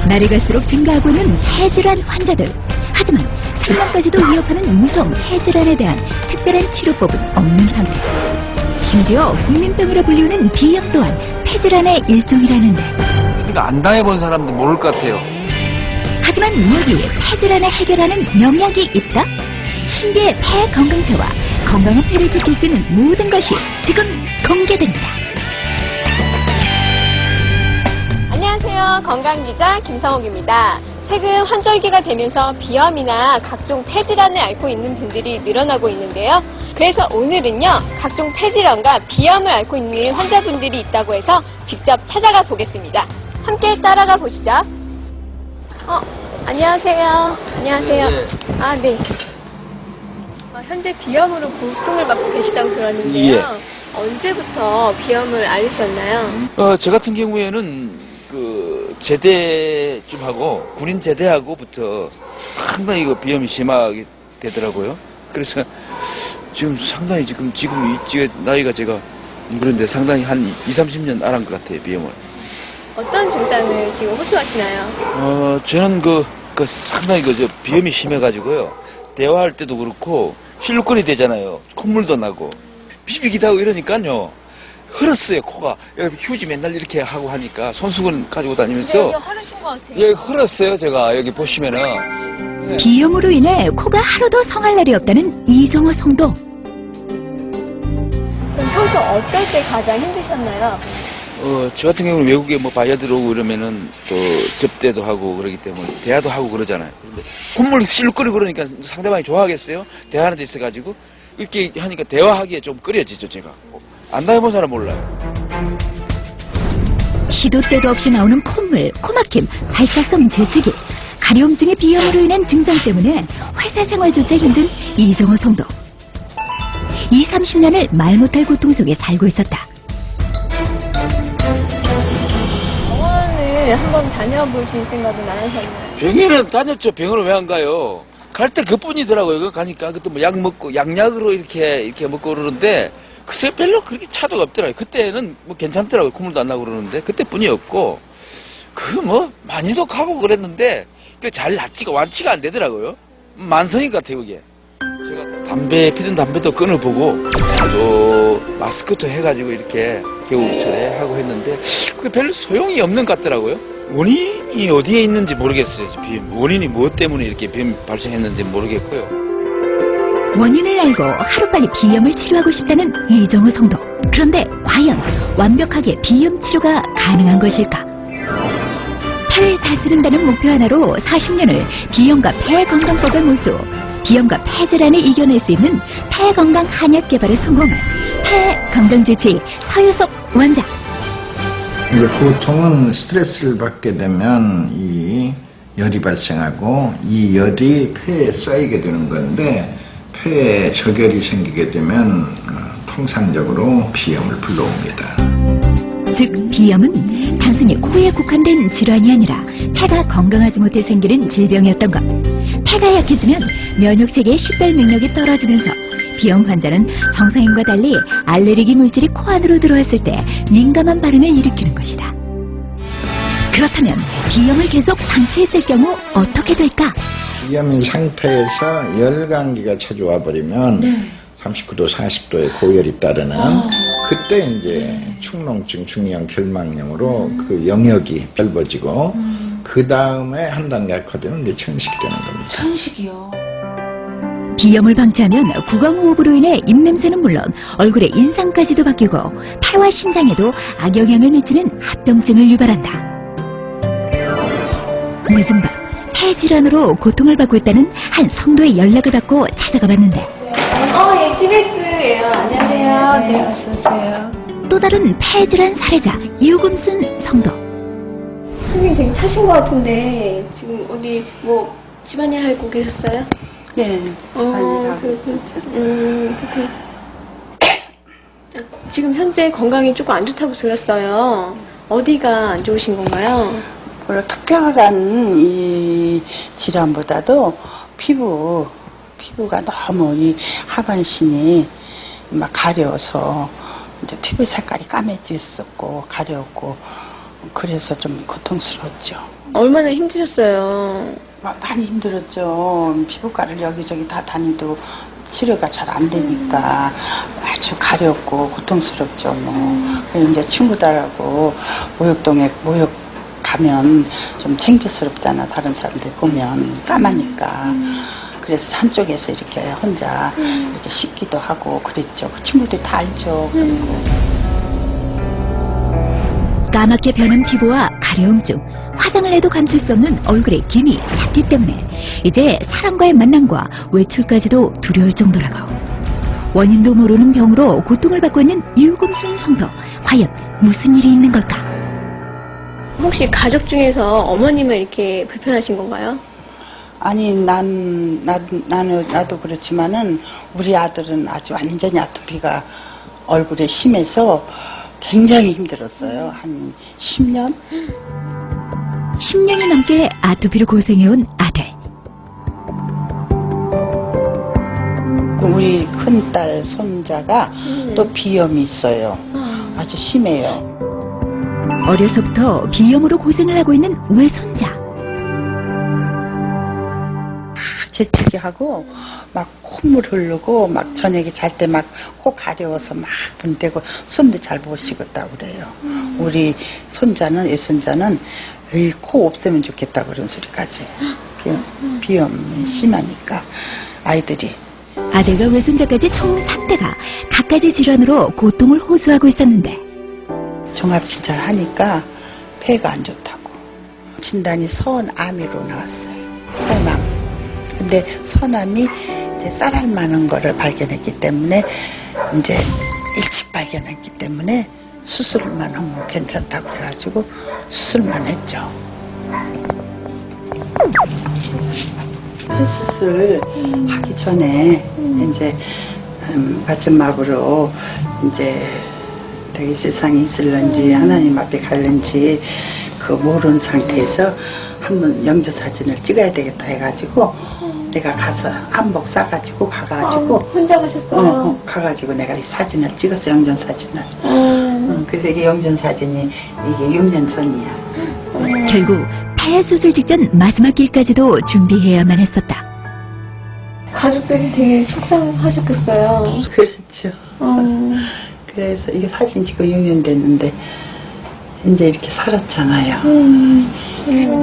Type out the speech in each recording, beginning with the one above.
날이 갈수록 증가하고 있는 폐질환 환자들. 하지만 생명까지도 위협하는 무서운 폐질환에 대한 특별한 치료법은 없는 상태. 심지어 국민병으로 불리우는 비염 또한 폐질환의 일종이라는데. 그러니까 안 당해본 사람도 모를 것 같아요. 하지만 여기에 폐질환을 해결하는 명약이 있다? 신비의 폐 건강차와 건강한 폐를 지킬 수 있는 모든 것이 지금 공개됩니다. 안녕하세요. 건강기자 김성옥입니다. 최근 환절기가 되면서 비염이나 각종 폐질환을 앓고 있는 분들이 늘어나고 있는데요. 그래서 오늘은요, 각종 폐질환과 비염을 앓고 있는 환자분들이 있다고 해서 직접 찾아가 보겠습니다. 함께 따라가 보시죠. 안녕하세요. 안녕하세요. 네. 아, 네. 현재 비염으로 고통을 받고 계시다고 들었는데요. 예. 언제부터 비염을 앓으셨나요? 저 같은 경우에는 그 제대 좀 하고 군인 제대하고부터 상당히 이거 비염이 심하게 되더라고요. 그래서 지금 상당히 지금 이 나이가 제가 그런데 상당히 한 20-30년 앓은 것 같아요, 비염을. 어떤 증상을 지금 호소하시나요? 저는 상당히 저 비염이 심해가지고요. 대화할 때도 그렇고 실룩거리 되잖아요. 콧물도 나고 비비기도 하고 이러니까요. 헐었어요, 코가. 여기 휴지 맨날 이렇게 하고 하니까 손수건 가지고 다니면서. 진짜 여기 헐으신 것 같아요. 예, 헐었어요, 제가. 여기 보시면은. 예. 비염으로 인해 코가 하루도 성할 날이 없다는 이정호 성도. 그럼 평소 어떨 때 가장 힘드셨나요? 저 같은 경우는 외국에 바이어 들어오고 이러면은 또 접대도 하고 그러기 때문에 대화도 하고 그러잖아요. 근데 콧물 실룩거리고 그러니까 상대방이 좋아하겠어요? 대화하는 데 있어가지고. 이렇게 하니까 대화하기에 좀 꺼려지죠, 제가. 안 당해본 사람 몰라요. 시도 때도 없이 나오는 콧물, 코막힘, 발작성 재채기, 가려움증의 비염으로 인한 증상 때문에 회사 생활조차 힘든 이정호 성도. 20-30년을 말 못할 고통 속에 살고 있었다. 병원을 한번 다녀보실 생각은 안 하셨나요? 병원은 다녔죠. 병원을 왜 안 가요? 갈 때 그뿐이더라고요. 그거 가니까 그것도 약 먹고 양약으로 이렇게 먹고 그러는데 글쎄 별로 그렇게 차도가 없더라고요. 그때는 괜찮더라고요. 콧물도 안 나고 그러는데 그때뿐이었고 많이도 가고 그랬는데 그 잘 낫지가 완치가 안 되더라고요. 만성인 것 같아요, 그게. 제가 피던 담배도 끊어보고 또 마스크도 해가지고 이렇게 겨울철에 하고 했는데 그게 별로 소용이 없는 것 같더라고요. 원인이 어디에 있는지 모르겠어요. 비염. 원인이 무엇 때문에 이렇게 비염이 발생했는지 모르겠고요. 원인을 알고 하루빨리 비염을 치료하고 싶다는 이정호 성도. 그런데 과연 완벽하게 비염 치료가 가능한 것일까? 폐를 다스린다는 목표 하나로 40년을 비염과 폐 건강법에 몰두 비염과 폐질환을 이겨낼 수 있는 폐 건강 한약 개발에 성공한 폐 건강주치 서유석 원장. 이제 보통은 스트레스를 받게 되면 이 열이 발생하고 이 열이 폐에 쌓이게 되는 건데 폐에 저결이 생기게 되면 통상적으로 비염을 불러옵니다. 즉 비염은 단순히 코에 국한된 질환이 아니라 폐가 건강하지 못해 생기는 질병이었던 것. 폐가 약해지면 면역체계의 식별 능력이 떨어지면서 비염 환자는 정상인과 달리 알레르기 물질이 코 안으로 들어왔을 때 민감한 반응을 일으키는 것이다. 그렇다면 비염을 계속 방치했을 경우 어떻게 될까? 비염인 상태에서 열감기가 찾아와 버리면 39도, 40도의 고열이 따르는 그때 이제 축농증, 중이염, 결막염으로 그 영역이 넓어지고 그 다음에 한 단계 악화되면 이제 천식이 되는 겁니다. 천식이요? 비염을 방치하면 구강호흡으로 인해 입냄새는 물론 얼굴의 인상까지도 바뀌고 폐와 신장에도 악영향을 미치는 합병증을 유발한다. 늦은 밤 폐질환으로 고통을 받고 있다는 한 성도의 연락을 받고 찾아가 봤는데 예, CBS예요. 안녕하세요. 네, 어서오세요. 또 다른 폐질환 사례자 유금순 성도. 손님 되게 차신 것 같은데 지금 어디 집안일 하고 계셨어요? 네, 집안일 하고 그렇구나. 있었죠. 지금 현재 건강이 조금 안 좋다고 들었어요. 어디가 안 좋으신 건가요? 물론 특별한 이 질환보다도 피부가 너무 이 하반신이 막 가려워서 이제 피부 색깔이 까매졌었고 가려웠고 그래서 좀 고통스러웠죠. 얼마나 힘드셨어요? 많이 힘들었죠. 피부과를 여기저기 다 다니도 치료가 잘 안 되니까 아주 가렵고 고통스럽죠. 그리고 이제 친구들하고 목욕 가면 좀 창피스럽잖아. 다른 사람들 보면 까마니까. 그래서 한쪽에서 이렇게 혼자 이렇게 씻기도 하고 그랬죠. 그 친구들이 다 알죠. 까맣게 변한 피부와 가려움증, 화장을 해도 감출 수 없는 얼굴에 김이 찼기 때문에 이제 사람과의 만남과 외출까지도 두려울 정도라고. 원인도 모르는 병으로 고통을 받고 있는 유금순 성도. 과연 무슨 일이 있는 걸까? 혹시 가족 중에서 어머님은 이렇게 불편하신 건가요? 아니 나도 그렇지만은 우리 아들은 아주 완전히 아토피가 얼굴에 심해서 굉장히 힘들었어요. 한 10년? 10년이 넘게 아토피로 고생해온 아들. 우리 큰딸 손자가 또 비염이 있어요. 아주 심해요. 어려서부터 비염으로 고생을 하고 있는 외손자. 재채기 하고 막 콧물 흐르고 막 저녁에 잘 때 막 코 가려워서 막 분대고 숨도 잘 못 쉬겠다고 그래요. 우리 외손자는 에이, 코 없애면 좋겠다 그런 소리까지. 비염이 심하니까 아이들이. 아들과 외손자까지 총 3대가 갖가지 질환으로 고통을 호소하고 있었는데 종합진찰 하니까 폐가 안 좋다고. 진단이 서암으로 나왔어요. 서암. 근데 서암이 이제 쌀알 많은 거를 발견했기 때문에 이제 일찍 발견했기 때문에 수술만 하면 괜찮다고 그래가지고 수술만 했죠. 폐수술 하기 전에 이제 마지막으로 이제 되게 세상에 있을런지 하나님 앞에 갈는지 그 모르는 상태에서 한번 영주사진을 찍어야 되겠다 해가지고 내가 가서 한복 싸가지고 가가지고 혼자 가셨어요? 가가지고 내가 이 사진을 찍었어. 영전사진을. 그래서 이게 영전사진이 이게 6년 전이야. 결국 폐 수술 직전 마지막 길까지도 준비해야만 했었다. 가족들이 되게 속상하셨겠어요. 그렇죠. 그래서 이게 사진 찍고 6년 됐는데 이제 이렇게 살았잖아요.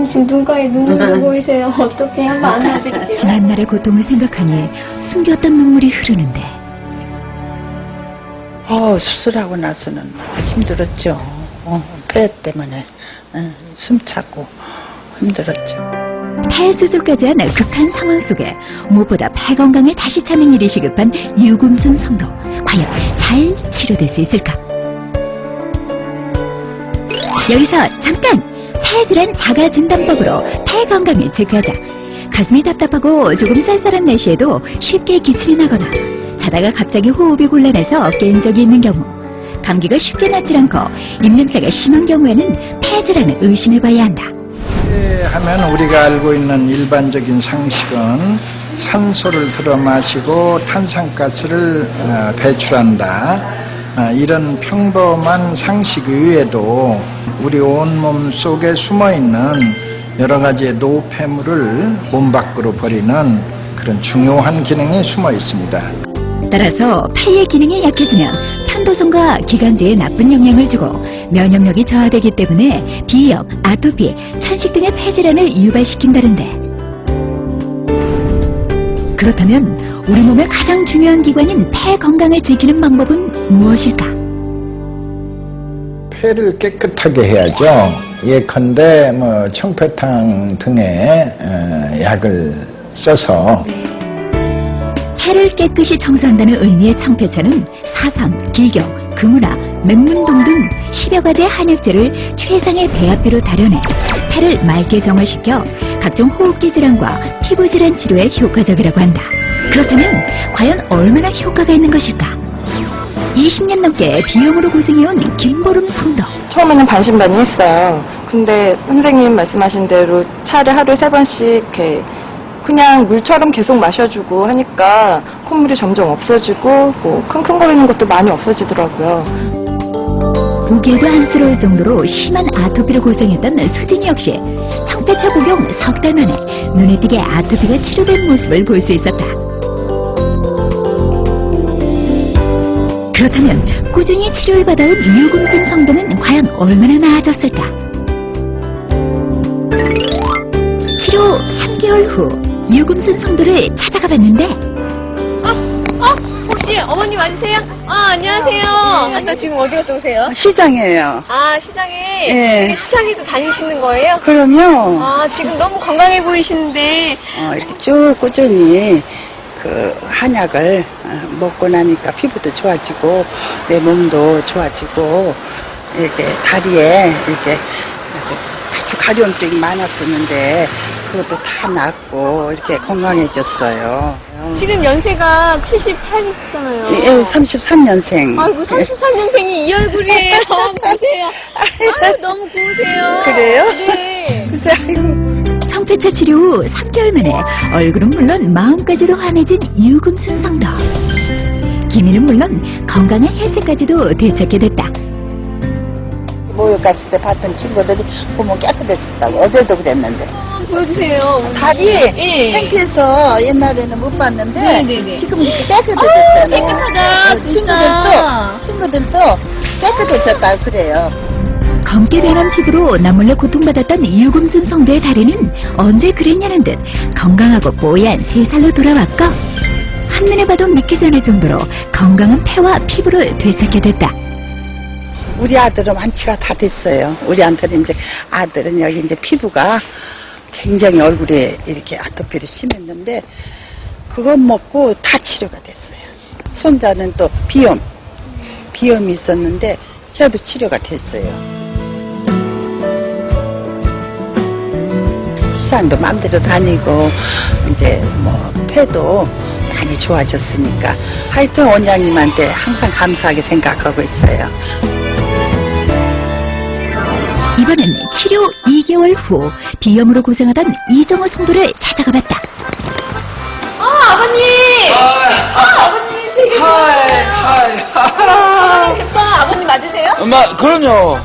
지금 눈가에 눈물이 보이세요. 어떻게 한번 안아드릴게요. 지난날의 고통을 생각하니 숨겼던 눈물이 흐르는데 수술하고 나서는 힘들었죠. 폐 때문에 숨 차고 힘들었죠. 폐 수술까지 한 극한 상황 속에 무엇보다 폐 건강을 다시 찾는 일이 시급한 유금순 성도. 과연 잘 치료될 수 있을까? 여기서 잠깐! 폐질환 자가진단법으로 폐 건강을 체크하자. 가슴이 답답하고 조금 쌀쌀한 날씨에도 쉽게 기침이 나거나 자다가 갑자기 호흡이 곤란해서 깬 적이 있는 경우, 감기가 쉽게 낫질 않고 입냄새가 심한 경우에는 폐질환을 의심해봐야 한다. 하면 우리가 알고 있는 일반적인 상식은 산소를 들어 마시고 탄산가스를 배출한다. 이런 평범한 상식 외에도 우리 온몸 속에 숨어있는 여러 가지의 노폐물을 몸 밖으로 버리는 그런 중요한 기능이 숨어 있습니다. 따라서 폐의 기능이 약해지면 편도성과 기관지에 나쁜 영향을 주고 면역력이 저하되기 때문에 비염, 아토피, 천식 등의 폐질환을 유발시킨다는데, 그렇다면 우리 몸의 가장 중요한 기관인 폐 건강을 지키는 방법은 무엇일까? 폐를 깨끗하게 해야죠. 예컨대 청패탕 등의 약을 써서 폐를 깨끗이 청소한다는 의미의 청패차는 사삼, 길경, 금우라, 맹문동 등 10여 가지의 한약재를 최상의 배합비로 다려내 폐를 맑게 정화시켜 각종 호흡기 질환과 피부 질환 치료에 효과적이라고 한다. 그렇다면 과연 얼마나 효과가 있는 것일까? 20년 넘게 비염으로 고생해온 김보름 성도. 처음에는 반신반의했어요. 근데 선생님 말씀하신 대로 차를 하루에 3번씩 이렇게 그냥 물처럼 계속 마셔주고 하니까 콧물이 점점 없어지고 뭐 킁킁거리는 것도 많이 없어지더라고요. 보기에도 안쓰러울 정도로 심한 아토피로 고생했던 수진이 역시 청폐차 복용 석 달 만에 눈에 띄게 아토피가 치료된 모습을 볼 수 있었다. 그렇다면 꾸준히 치료를 받아온 유금순 성도는 과연 얼마나 나아졌을까? 치료 3개월 후 유금순 성도를 찾아가 봤는데 혹시 어머니 맞으세요? 안녕하세요. 아까 지금 어디 갔다 오세요? 시장이에요. 시장에? 예. 시장에도 다니시는 거예요? 그럼요. 지금 너무 건강해 보이시는데. 이렇게 쭉 꾸준히 그 한약을 먹고 나니까 피부도 좋아지고 내 몸도 좋아지고 이렇게 다리에 이렇게 아주 가려움증이 많았었는데 그것도 다 낫고 이렇게 건강해졌어요. 지금 연세가 78이시잖아요. 예, 33년생. 아이고, 33년생이 이 얼굴이에요. 보세요. 아유, 너무 고우세요. 그래요? 네. 글쎄, 아이고. 청폐차 치료 후 3개월 만에 얼굴은 물론 마음까지도 환해진 유금순 성도. 기미는 물론 건강한 혈색까지도 되찾게 됐다. 모욕 갔을 때 봤던 친구들이 보면 깨끗해졌다고. 어제도 그랬는데. 보여주세요. 다리 예. 창피해서 옛날에는 못 봤는데 네네네. 지금 이렇게 깨끗해졌잖아요. 깨끗하다, 진짜. 친구들도 깨끗해졌다고 그래요. 검게 변한 피부로 남몰래 고통받았던 유금순 성도의 다리는 언제 그랬냐는 듯 건강하고 뽀얀 3살로 돌아왔고 한눈에 봐도 믿기지 않을 정도로 건강한 폐와 피부를 되찾게 됐다. 우리 아들은 완치가 다 됐어요. 우리 아들은 이제 아들은 여기 이제 피부가 굉장히 얼굴에 이렇게 아토피를 심했는데 그것 먹고 다 치료가 됐어요. 손자는 또 비염이 있었는데 걔도 치료가 됐어요. 시장도 마음대로 다니고 이제 뭐 폐도 많이 좋아졌으니까 하여튼 원장님한테 항상 감사하게 생각하고 있어요. 이번엔 치료 2개월 후 비염으로 고생하던 이정호 성도를 찾아가 봤다. 아버님! 아버님 되게 좋아요. 대빠 아버님 맞으세요? 엄마, 그럼요.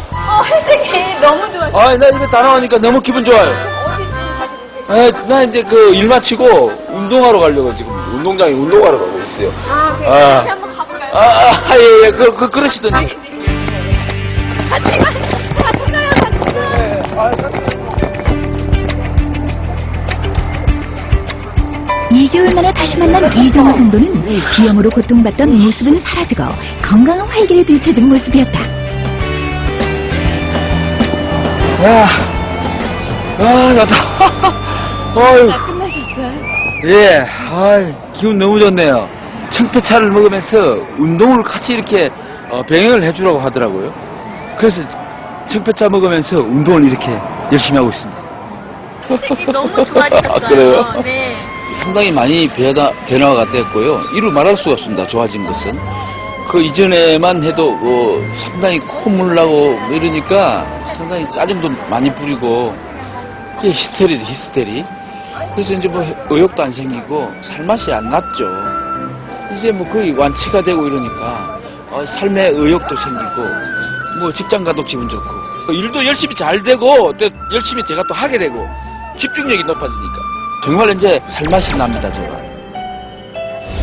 혈색이 너무 좋아요. 나 이거 다 나오니까 너무 기분 좋아요. 어디 지금 가시고 계세요? 나 이제 그 일 마치고 운동하러 가려고 지금 운동장에 운동하러 가고 있어요. 그래서 같이 한번 가볼까요? 예. 그러시던지. 같이 가요. 2개월 만에 다시 만난 이정호 성도는 비염으로 고통받던 모습은 사라지고 건강한 활기를 되찾은 모습이었다. 좋다. 어휴. 끝나셨어요? 예, 기분 너무 좋네요. 청폐차를 먹으면서 운동을 같이 이렇게 병행을 해주라고 하더라고요. 그래서 청폐차 먹으면서 운동을 이렇게 열심히 하고 있습니다. 혈색이 너무 좋아지셨어요. 그래요? 네. 상당히 많이 변화가 됐고요. 이루 말할 수가 없습니다. 좋아진 것은. 그 이전에만 해도 상당히 콧물 나고 이러니까 상당히 짜증도 많이 부리고 그게 히스테리. 그래서 이제 뭐 의욕도 안 생기고 살맛이 안 났죠. 이제 뭐 거의 완치가 되고 이러니까 삶의 의욕도 생기고 뭐 직장 가도 기분 좋고 일도 열심히 잘 되고 또 열심히 제가 또 하게 되고 집중력이 높아지니까 정말 이제 살맛이 납니다, 제가.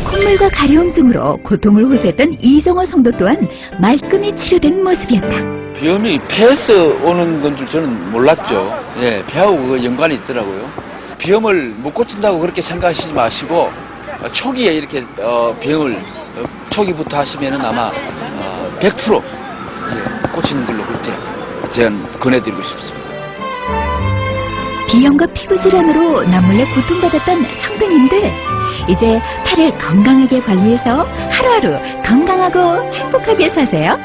콧물과 가려움증으로 고통을 호소했던 이정호 성도 또한 말끔히 치료된 모습이었다. 비염이 폐에서 오는 건 줄 저는 몰랐죠. 예, 폐하고 그 연관이 있더라고요. 비염을 못 고친다고 그렇게 생각하시지 마시고 초기에 이렇게 비염을 초기부터 하시면은 아마 100% 예, 고치는 걸로 그렇게 제가 권해드리고 싶습니다. 비염과 피부 질환으로 남몰래 고통받았던 성도님들, 이제 탈을 건강하게 관리해서 하루하루 건강하고 행복하게 사세요.